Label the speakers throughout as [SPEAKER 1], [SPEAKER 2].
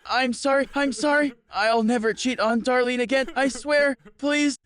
[SPEAKER 1] I'm sorry. I'll never cheat on Darlene again, I swear. Please.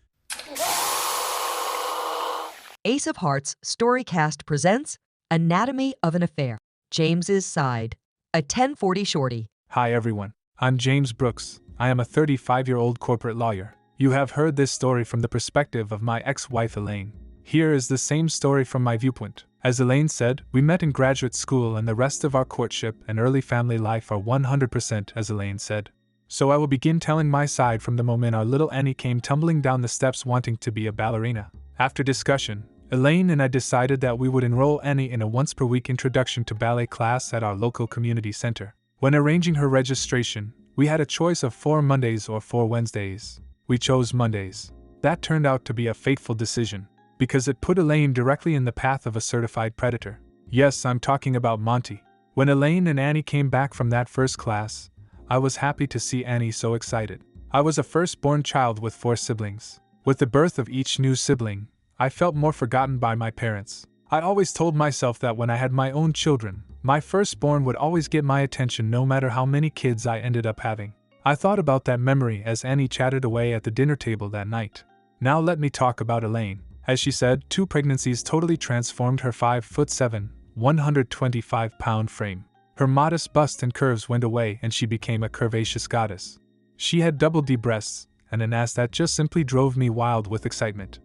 [SPEAKER 2] Ace of Hearts Storycast presents Anatomy of an Affair, James's Side, a 1040 Shorty.
[SPEAKER 3] Hi everyone, I'm James Brooks. I am a 35-year-old corporate lawyer. You have heard this story from the perspective of my ex-wife Elaine. Here is the same story from my viewpoint. As Elaine said, we met in graduate school and the rest of our courtship and early family life are 100% as Elaine said. So I will begin telling my side from the moment our little Annie came tumbling down the steps wanting to be a ballerina. After discussion, Elaine and I decided that we would enroll Annie in a once-per-week introduction to ballet class at our local community center. When arranging her registration, we had a choice of 4 Mondays or 4 Wednesdays. We chose Mondays. That turned out to be a fateful decision, because it put Elaine directly in the path of a certified predator. Yes, I'm talking about Monty. When Elaine and Annie came back from that first class, I was happy to see Annie so excited. I was a firstborn child with 4 siblings. With the birth of each new sibling, I felt more forgotten by my parents. I always told myself that when I had my own children, my firstborn would always get my attention no matter how many kids I ended up having. I thought about that memory as Annie chatted away at the dinner table that night. Now let me talk about Elaine. As she said, 2 pregnancies totally transformed her 5'7", 125-pound frame. Her modest bust and curves went away and she became a curvaceous goddess. She had double D breasts and an ass that just simply drove me wild with excitement.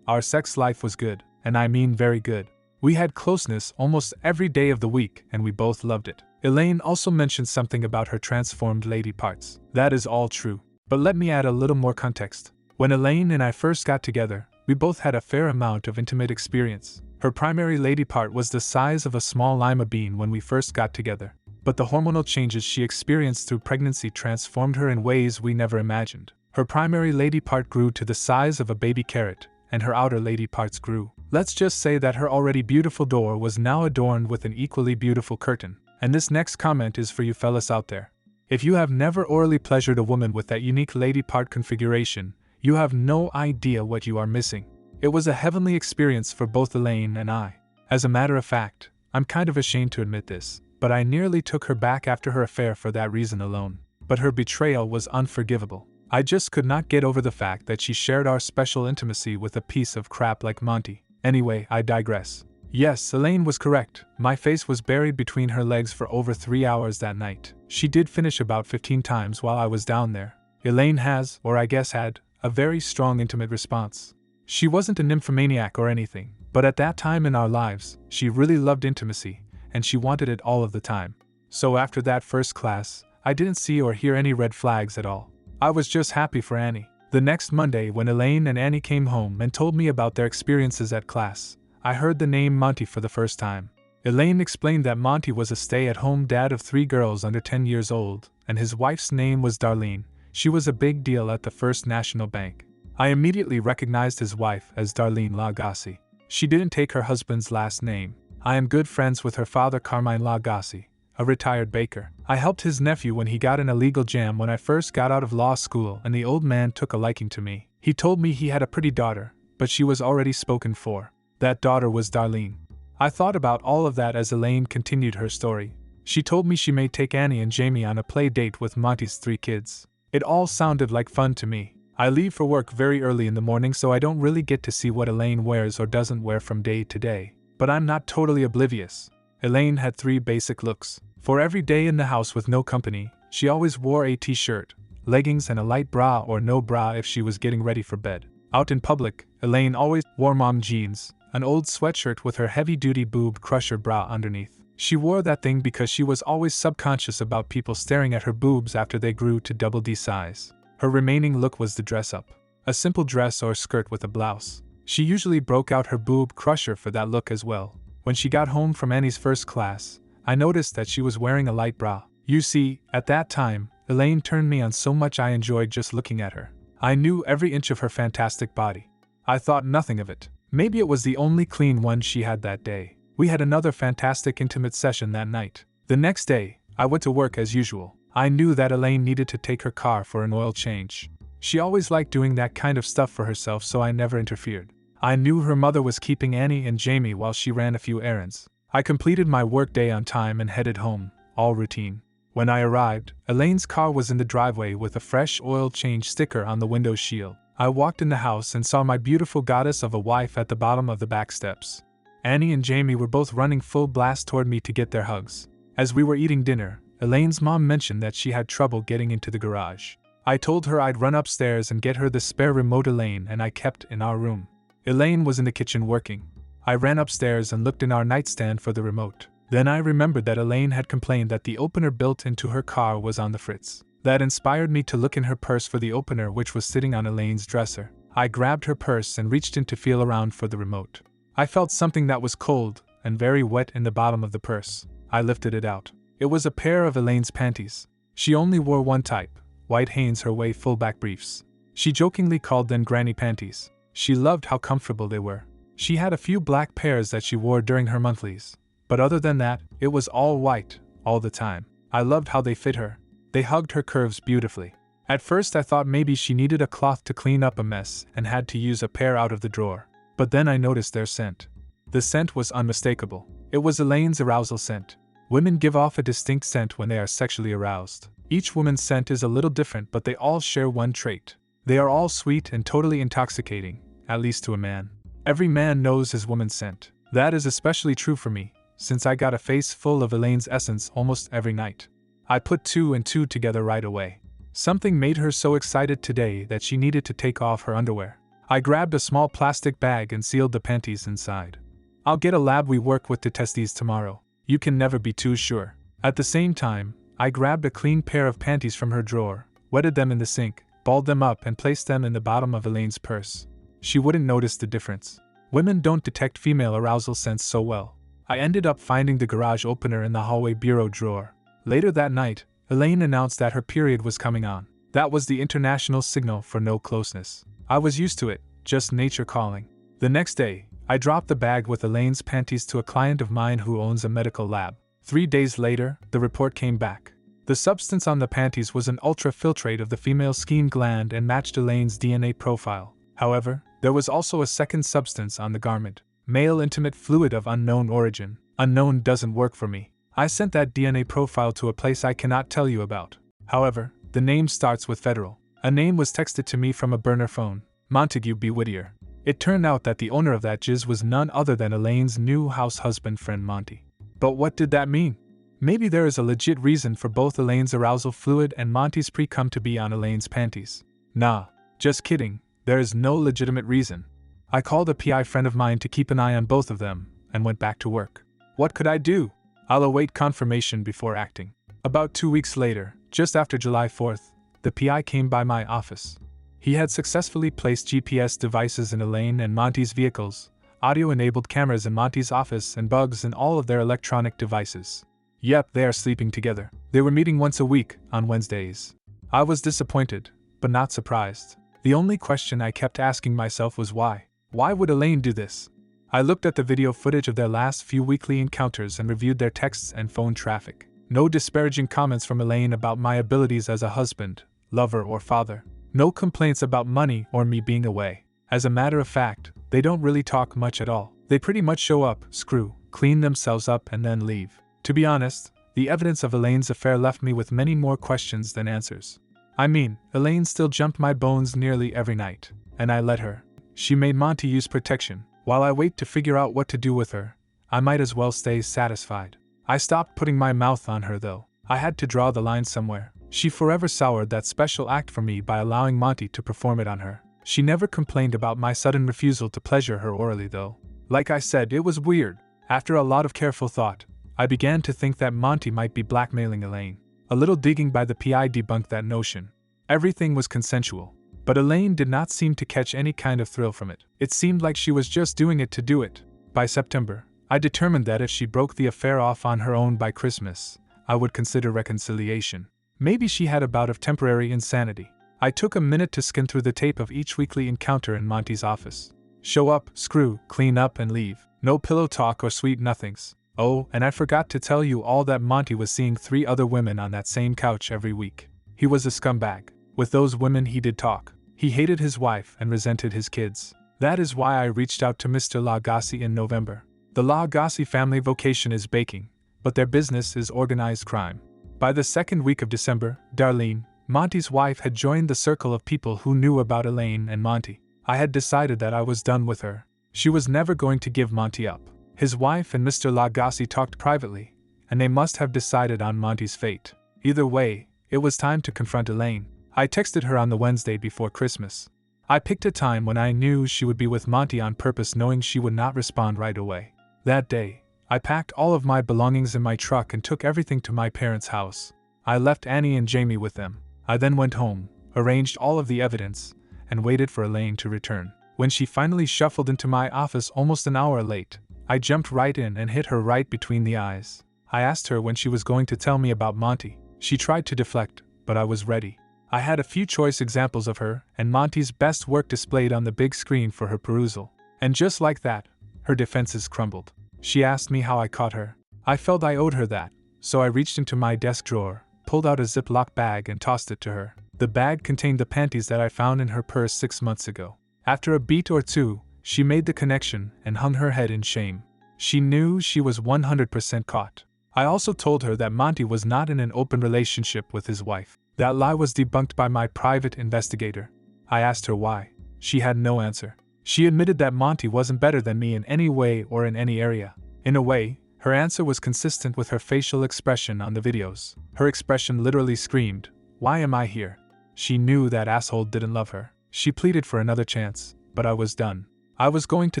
[SPEAKER 3] Our sex life was good, and I mean very good. We had closeness almost every day of the week and we both loved it. Elaine also mentioned something about her transformed lady parts. That is all true, but let me add a little more context. When Elaine and I first got together, we both had a fair amount of intimate experience. Her primary lady part was the size of a small lima bean when we first got together, but the hormonal changes she experienced through pregnancy transformed her in ways we never imagined. Her primary lady part grew to the size of a baby carrot, and her outer lady parts grew. Let's just say that her already beautiful door was now adorned with an equally beautiful curtain. And this next comment is for you fellas out there. If you have never orally pleasured a woman with that unique lady part configuration, you have no idea what you are missing. It was a heavenly experience for both Elaine and I. As a matter of fact, I'm kind of ashamed to admit this, but I nearly took her back after her affair for that reason alone. But her betrayal was unforgivable. I just could not get over the fact that she shared our special intimacy with a piece of crap like Monty. Anyway, I digress. Yes, Elaine was correct. My face was buried between her legs for over 3 hours that night. She did finish about 15 times while I was down there. Elaine has, or I guess had, a very strong intimate response. She wasn't a nymphomaniac or anything, but at that time in our lives, she really loved intimacy, and she wanted it all of the time. So after that first class, I didn't see or hear any red flags at all. I was just happy for Annie. The next Monday when Elaine and Annie came home and told me about their experiences at class, I heard the name Monty for the first time. Elaine explained that Monty was a stay-at-home dad of 3 girls under 10 years old, and his wife's name was Darlene. She was a big deal at the First National Bank. I immediately recognized his wife as Darlene Lagasse. She didn't take her husband's last name. I am good friends with her father Carmine Lagasse, a retired baker. I helped his nephew when he got in a legal jam when I first got out of law school and the old man took a liking to me. He told me he had a pretty daughter, but she was already spoken for. That daughter was Darlene. I thought about all of that as Elaine continued her story. She told me she may take Annie and Jamie on a play date with Monty's 3 kids. It all sounded like fun to me. I leave for work very early in the morning so I don't really get to see what Elaine wears or doesn't wear from day to day. But I'm not totally oblivious. Elaine had 3 basic looks. For every day in the house with no company, she always wore a t-shirt, leggings and a light bra or no bra if she was getting ready for bed. Out in public, Elaine always wore mom jeans, an old sweatshirt with her heavy-duty boob crusher bra underneath. She wore that thing because she was always subconscious about people staring at her boobs after they grew to double D size. Her remaining look was the dress-up. A simple dress or skirt with a blouse. She usually broke out her boob crusher for that look as well. When she got home from Annie's first class, I noticed that she was wearing a light bra. You see, at that time, Elaine turned me on so much I enjoyed just looking at her. I knew every inch of her fantastic body. I thought nothing of it. Maybe it was the only clean one she had that day. We had another fantastic intimate session that night. The next day, I went to work as usual. I knew that Elaine needed to take her car for an oil change. She always liked doing that kind of stuff for herself, so I never interfered. I knew her mother was keeping Annie and Jamie while she ran a few errands. I completed my workday on time and headed home, all routine. When I arrived, Elaine's car was in the driveway with a fresh oil change sticker on the window shield. I walked in the house and saw my beautiful goddess of a wife at the bottom of the back steps. Annie and Jamie were both running full blast toward me to get their hugs. As we were eating dinner, Elaine's mom mentioned that she had trouble getting into the garage. I told her I'd run upstairs and get her the spare remote Elaine and I kept in our room. Elaine was in the kitchen working. I ran upstairs and looked in our nightstand for the remote. Then I remembered that Elaine had complained that the opener built into her car was on the fritz. That inspired me to look in her purse for the opener, which was sitting on Elaine's dresser. I grabbed her purse and reached in to feel around for the remote. I felt something that was cold and very wet in the bottom of the purse. I lifted it out. It was a pair of Elaine's panties. She only wore one type, white Hanes Her-Way fullback briefs. She jokingly called them granny panties. She loved how comfortable they were. She had a few black pairs that she wore during her monthlies. But other than that, it was all white, all the time. I loved how they fit her. They hugged her curves beautifully. At first I thought maybe she needed a cloth to clean up a mess and had to use a pair out of the drawer. But then I noticed their scent. The scent was unmistakable. It was Elaine's arousal scent. Women give off a distinct scent when they are sexually aroused. Each woman's scent is a little different, but they all share one trait. They are all sweet and totally intoxicating, at least to a man. Every man knows his woman's scent. That is especially true for me, since I got a face full of Elaine's essence almost every night. I put 2 and 2 together right away. Something made her so excited today that she needed to take off her underwear. I grabbed a small plastic bag and sealed the panties inside. I'll get a lab we work with to test these tomorrow. You can never be too sure. At the same time, I grabbed a clean pair of panties from her drawer, wetted them in the sink, balled them up and placed them in the bottom of Elaine's purse. She wouldn't notice the difference. Women don't detect female arousal scents so well. I ended up finding the garage opener in the hallway bureau drawer. Later that night, Elaine announced that her period was coming on. That was the international signal for no closeness. I was used to it, just nature calling. The next day, I dropped the bag with Elaine's panties to a client of mine who owns a medical lab. 3 days later, the report came back. The substance on the panties was an ultrafiltrate of the female skin gland and matched Elaine's DNA profile. However, there was also a second substance on the garment. Male intimate fluid of unknown origin. Unknown doesn't work for me. I sent that DNA profile to a place I cannot tell you about. However, the name starts with federal. A name was texted to me from a burner phone. Montague B. Whittier. It turned out that the owner of that jizz was none other than Elaine's new house husband friend Monty. But what did that mean? Maybe there is a legit reason for both Elaine's arousal fluid and Monty's pre-cum to be on Elaine's panties. Nah, just kidding, there is no legitimate reason. I called a PI friend of mine to keep an eye on both of them, and went back to work. What could I do? I'll await confirmation before acting. About 2 weeks later, just after July 4th, the PI came by my office. He had successfully placed GPS devices in Elaine and Monty's vehicles, audio-enabled cameras in Monty's office, and bugs in all of their electronic devices. Yep, they are sleeping together. They were meeting once a week, on Wednesdays. I was disappointed, but not surprised. The only question I kept asking myself was why. Why would Elaine do this? I looked at the video footage of their last few weekly encounters and reviewed their texts and phone traffic. No disparaging comments from Elaine about my abilities as a husband, lover, or father. No complaints about money or me being away. As a matter of fact, they don't really talk much at all. They pretty much show up, screw, clean themselves up, and then leave. To be honest, the evidence of Elaine's affair left me with many more questions than answers. I mean, Elaine still jumped my bones nearly every night, and I let her. She made Monty use protection. While I wait to figure out what to do with her, I might as well stay satisfied. I stopped putting my mouth on her though. I had to draw the line somewhere. She forever soured that special act for me by allowing Monty to perform it on her. She never complained about my sudden refusal to pleasure her orally though. Like I said, it was weird. After a lot of careful thought, I began to think that Monty might be blackmailing Elaine. A little digging by the PI debunked that notion. Everything was consensual. But Elaine did not seem to catch any kind of thrill from it. It seemed like she was just doing it to do it. By September, I determined that if she broke the affair off on her own by Christmas, I would consider reconciliation. Maybe she had a bout of temporary insanity. I took a minute to skim through the tape of each weekly encounter in Monty's office. Show up, screw, clean up, and leave. No pillow talk or sweet nothings. Oh, and I forgot to tell you all that Monty was seeing 3 other women on that same couch every week. He was a scumbag. With those women he did talk. He hated his wife and resented his kids. That is why I reached out to Mr. Lagasse in November. The Lagasse family vocation is baking, but their business is organized crime. By the second week of December, Darlene, Monty's wife, had joined the circle of people who knew about Elaine and Monty. I had decided that I was done with her. She was never going to give Monty up. His wife and Mr. Lagasse talked privately, and they must have decided on Monty's fate. Either way, it was time to confront Elaine. I texted her on the Wednesday before Christmas. I picked a time when I knew she would be with Monty on purpose, knowing she would not respond right away. That day, I packed all of my belongings in my truck and took everything to my parents' house. I left Annie and Jamie with them. I then went home, arranged all of the evidence, and waited for Elaine to return. When she finally shuffled into my office almost an hour late, I jumped right in and hit her right between the eyes. I asked her when she was going to tell me about Monty. She tried to deflect, but I was ready. I had a few choice examples of her and Monty's best work displayed on the big screen for her perusal. And just like that, her defenses crumbled. She asked me how I caught her. I felt I owed her that, so I reached into my desk drawer, pulled out a Ziploc bag and tossed it to her. The bag contained the panties that I found in her purse 6 months ago. After a beat or two, she made the connection and hung her head in shame. She knew she was 100% caught. I also told her that Monty was not in an open relationship with his wife. That lie was debunked by my private investigator. I asked her why. She had no answer. She admitted that Monty wasn't better than me in any way or in any area. In a way, her answer was consistent with her facial expression on the videos. Her expression literally screamed, "Why am I here?" She knew that asshole didn't love her. She pleaded for another chance, but I was done. I was going to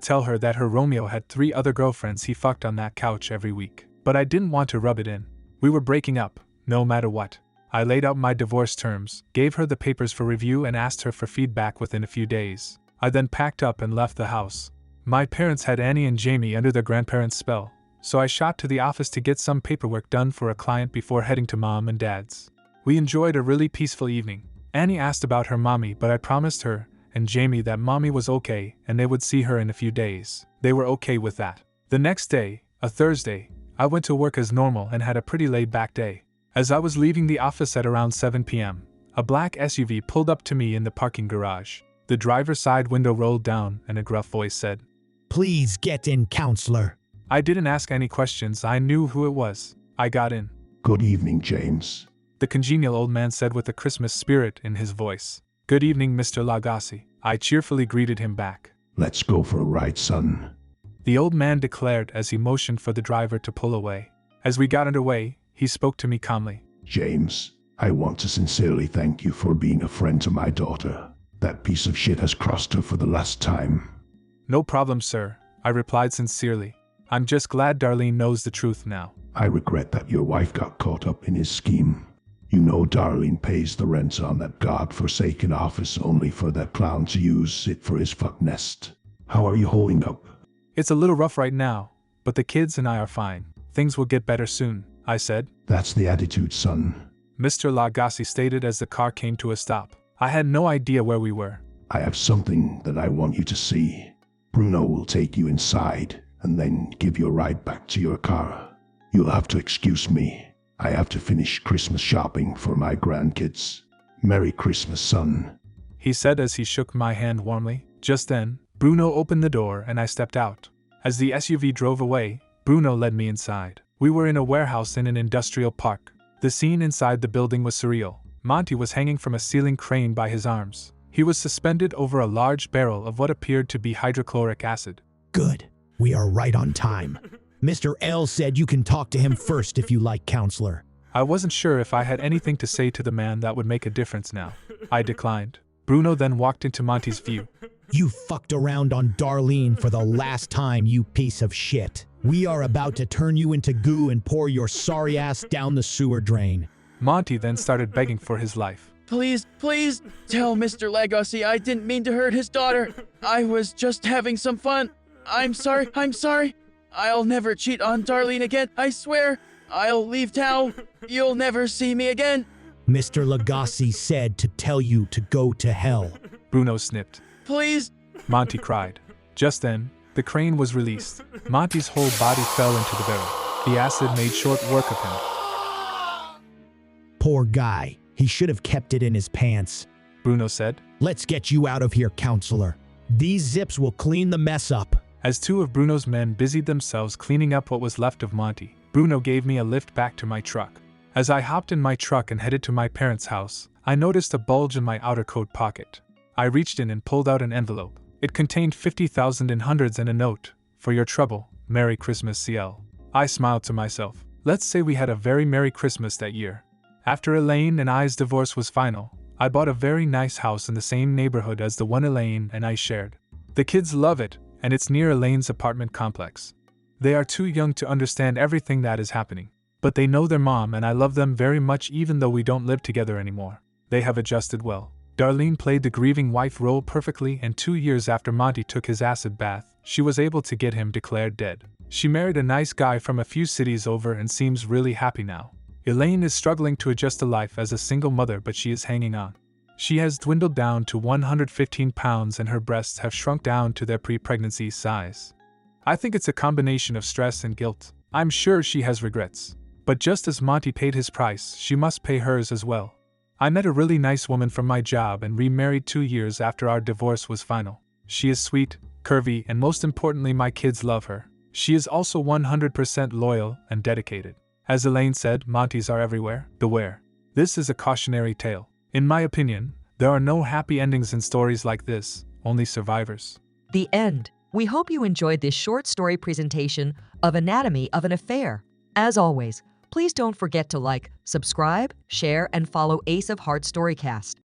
[SPEAKER 3] tell her that her Romeo had 3 other girlfriends he fucked on that couch every week. But I didn't want to rub it in. We were breaking up, no matter what. I laid out my divorce terms, gave her the papers for review and asked her for feedback within a few days. I then packed up and left the house. My parents had Annie and Jamie under their grandparents' spell, so I shot to the office to get some paperwork done for a client before heading to Mom and Dad's. We enjoyed a really peaceful evening. Annie asked about her mommy, but I promised her and Jamie that Mommy was okay and they would see her in a few days. They were okay with that. The next day, a Thursday, I went to work as normal and had a pretty laid-back day. As I was leaving the office at around 7 p.m., a black SUV pulled up to me in the parking garage. The driver's side window rolled down and a gruff voice said,
[SPEAKER 4] "Please get in, counselor."
[SPEAKER 3] I didn't ask any questions. I knew who it was. I got in.
[SPEAKER 5] Good evening, James.
[SPEAKER 3] The congenial old man said with a Christmas spirit in his voice. "Good evening, Mr. Lagasse." I cheerfully greeted him back.
[SPEAKER 5] Let's go for a ride, son.
[SPEAKER 3] The old man declared as he motioned for the driver to pull away. As we got underway, he spoke to me calmly.
[SPEAKER 5] James, I want to sincerely thank you for being a friend to my daughter. That piece of shit has crossed her for the last time.
[SPEAKER 3] No problem, sir, I replied sincerely. I'm just glad Darlene knows the truth now.
[SPEAKER 5] I regret that your wife got caught up in his scheme. You know Darlene pays the rent on that god-forsaken office only for that clown to use it for his fuck nest. How are you holding up?
[SPEAKER 3] It's a little rough right now, but the kids and I are fine. Things will get better soon, I said.
[SPEAKER 5] That's the attitude, son.
[SPEAKER 3] Mr. Lagasse stated as the car came to a stop. I had no idea where we were.
[SPEAKER 5] I have something that I want you to see. Bruno will take you inside and then give you a ride back to your car. You'll have to excuse me. I have to finish Christmas shopping for my grandkids. Merry Christmas, son.
[SPEAKER 3] He said as he shook my hand warmly. Just then, Bruno opened the door and I stepped out. As the SUV drove away, Bruno led me inside. We were in a warehouse in an industrial park. The scene inside the building was surreal. Monty was hanging from a ceiling crane by his arms. He was suspended over a large barrel of what appeared to be hydrochloric acid.
[SPEAKER 4] Good. We are right on time. Mr. L said you can talk to him first if you like, counselor.
[SPEAKER 3] I wasn't sure if I had anything to say to the man that would make a difference now. I declined. Bruno then walked into Monty's view.
[SPEAKER 4] You fucked around on Darlene for the last time, you piece of shit. We are about to turn you into goo and pour your sorry ass down the sewer drain.
[SPEAKER 3] Monty then started begging for his life.
[SPEAKER 1] Please, please, tell Mr. Lagasse I didn't mean to hurt his daughter. I was just having some fun. I'm sorry. I'll never cheat on Darlene again, I swear. I'll leave town. You'll never see me again.
[SPEAKER 4] Mr. Lagasse said to tell you to go to hell.
[SPEAKER 3] Bruno snipped.
[SPEAKER 1] Please.
[SPEAKER 3] Monty cried. Just then, the crane was released. Monty's whole body fell into the barrel. The acid made short work of him.
[SPEAKER 4] Poor guy. He should have kept it in his pants.
[SPEAKER 3] Bruno said.
[SPEAKER 4] Let's get you out of here, counselor. These zips will clean the mess up.
[SPEAKER 3] As 2 of Bruno's men busied themselves cleaning up what was left of Monty, Bruno gave me a lift back to my truck. As I hopped in my truck and headed to my parents' house, I noticed a bulge in my outer coat pocket. I reached in and pulled out an envelope. It contained 50,000 in hundreds and a note. For your trouble, Merry Christmas CL. I smiled to myself. Let's say we had a very Merry Christmas that year. After Elaine and I's divorce was final, I bought a very nice house in the same neighborhood as the one Elaine and I shared. The kids love it, and it's near Elaine's apartment complex. They are too young to understand everything that is happening, but they know their mom and I love them very much even though we don't live together anymore. They have adjusted well. Darlene played the grieving wife role perfectly, and 2 years after Monty took his acid bath, she was able to get him declared dead. She married a nice guy from a few cities over and seems really happy now. Elaine is struggling to adjust to life as a single mother, but she is hanging on. She has dwindled down to 115 pounds and her breasts have shrunk down to their pre-pregnancy size. I think it's a combination of stress and guilt. I'm sure she has regrets. But just as Monty paid his price, she must pay hers as well. I met a really nice woman from my job and remarried 2 years after our divorce was final. She is sweet, curvy, and most importantly, my kids love her. She is also 100% loyal and dedicated. As Elaine said, Montys are everywhere. Beware. This is a cautionary tale. In my opinion, there are no happy endings in stories like this, only survivors.
[SPEAKER 2] The end. We hope you enjoyed this short story presentation of Anatomy of an Affair. As always, please don't forget to like, subscribe, share, and follow Ace of Hearts Storycast.